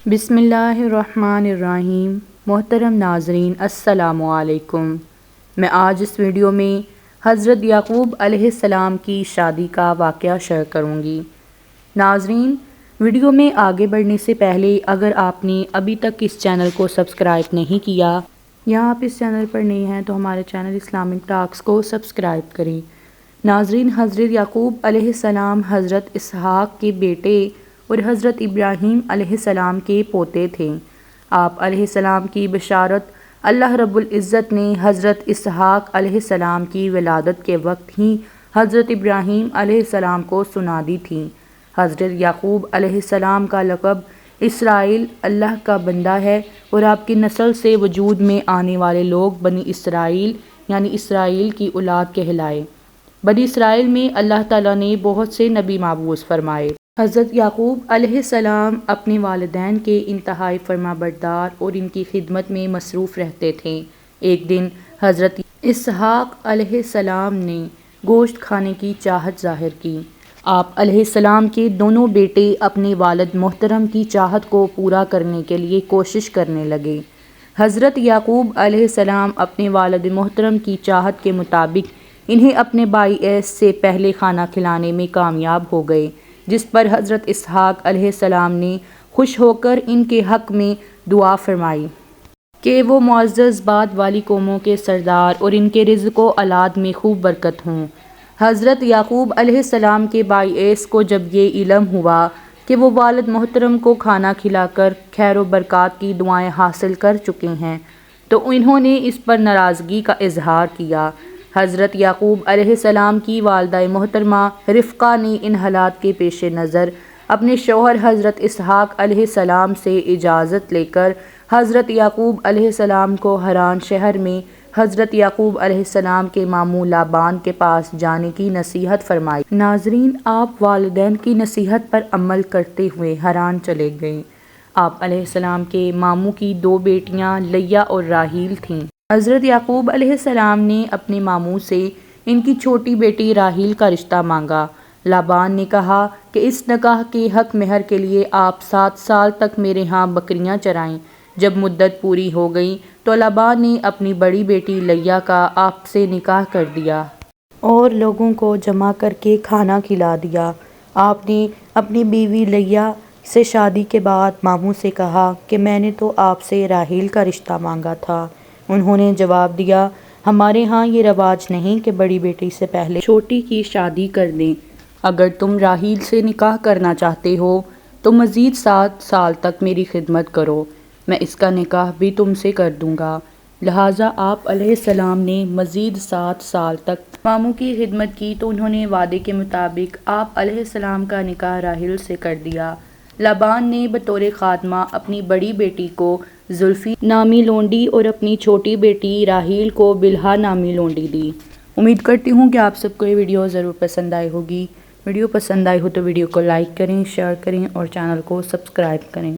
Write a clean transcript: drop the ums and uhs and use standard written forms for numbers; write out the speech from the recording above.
بسم اللہ الرحمن الرحیم۔ محترم ناظرین السلام علیکم۔ میں آج اس ویڈیو میں حضرت یعقوب علیہ السلام کی شادی کا واقعہ شیئر کروں گی۔ ناظرین، ویڈیو میں آگے بڑھنے سے پہلے اگر آپ نے ابھی تک اس چینل کو سبسکرائب نہیں کیا یا آپ اس چینل پر نئے ہیں تو ہمارے چینل اسلامک ٹاکس کو سبسکرائب کریں۔ ناظرین، حضرت یعقوب علیہ السلام حضرت اسحاق کے بیٹے اور حضرت ابراہیم علیہ السلام کے پوتے تھے۔ آپ علیہ السلام کی بشارت اللہ رب العزت نے حضرت اسحاق علیہ السلام کی ولادت کے وقت ہی حضرت ابراہیم علیہ السلام کو سنا دی تھی۔ حضرت یعقوب علیہ السلام کا لقب اسرائیل، اللہ کا بندہ ہے، اور آپ کی نسل سے وجود میں آنے والے لوگ بنی اسرائیل یعنی اسرائیل کی اولاد کہلائے۔ بنی اسرائیل میں اللہ تعالیٰ نے بہت سے نبی مبعوث فرمائے۔ حضرت یعقوب علیہ السلام اپنے والدین کے انتہائی فرما بردار اور ان کی خدمت میں مصروف رہتے تھے۔ ایک دن حضرت اسحاق علیہ السلام نے گوشت کھانے کی چاہت ظاہر کی۔ آپ علیہ السلام کے دونوں بیٹے اپنے والد محترم کی چاہت کو پورا کرنے کے لیے کوشش کرنے لگے۔ حضرت یعقوب علیہ السلام اپنے والد محترم کی چاہت کے مطابق انہیں اپنے بھائی عیس سے پہلے کھانا کھلانے میں کامیاب ہو گئے، جس پر حضرت اسحاق علیہ السلام نے خوش ہو کر ان کے حق میں دعا فرمائی کہ وہ معزز بعد والی قوموں کے سردار اور ان کے رزق و اولاد میں خوب برکت ہوں۔ حضرت یعقوب علیہ السلام کے بھائی عیس کو جب یہ علم ہوا کہ وہ والد محترم کو کھانا کھلا کر خیر و برکات کی دعائیں حاصل کر چکے ہیں تو انہوں نے اس پر ناراضگی کا اظہار کیا۔ حضرت یعقوب علیہ السلام کی والدہ محترمہ رفقہ نے ان حالات کے پیش نظر اپنے شوہر حضرت اسحاق علیہ السلام سے اجازت لے کر حضرت یعقوب علیہ السلام کو حران شہر میں حضرت یعقوب علیہ السلام کے ماموں لابان کے پاس جانے کی نصیحت فرمائی۔ ناظرین، آپ والدین کی نصیحت پر عمل کرتے ہوئے حران چلے گئے۔ آپ علیہ السلام کے ماموں کی دو بیٹیاں لیا اور راحیل تھیں۔ حضرت یعقوب علیہ السلام نے اپنے ماموں سے ان کی چھوٹی بیٹی راحیل کا رشتہ مانگا۔ لابان نے کہا کہ اس نکاح کے حق مہر کے لیے آپ 7 سال تک میرے ہاں بکریاں چرائیں۔ جب مدت پوری ہو گئی تو لابان نے اپنی بڑی بیٹی لیا کا آپ سے نکاح کر دیا اور لوگوں کو جمع کر کے کھانا کھلا دیا۔ آپ نے اپنی بیوی لیا سے شادی کے بعد ماموں سے کہا کہ میں نے تو آپ سے راحیل کا رشتہ مانگا تھا۔ انہوں نے جواب دیا، ہمارے ہاں یہ رواج نہیں کہ بڑی بیٹی سے پہلے چھوٹی کی شادی کر دیں۔ اگر تم راحیل سے نکاح کرنا چاہتے ہو تو مزید 7 سال تک میری خدمت کرو، میں اس کا نکاح بھی تم سے کر دوں گا۔ لہٰذا آپ علیہ السلام نے مزید 7 سال تک ماموں کی خدمت کی تو انہوں نے وعدے کے مطابق آپ علیہ السلام کا نکاح راحیل سے کر دیا۔ لابان نے بطور خادمہ اپنی بڑی بیٹی کو زلفی نامی لونڈی اور اپنی چھوٹی بیٹی راحیل کو بلہا نامی لونڈی دی۔ امید کرتی ہوں کہ آپ سب کو یہ ویڈیو ضرور پسند آئی ہوگی۔ ویڈیو پسند آئی ہو تو ویڈیو کو لائک کریں، شیئر کریں اور چینل کو سبسکرائب کریں۔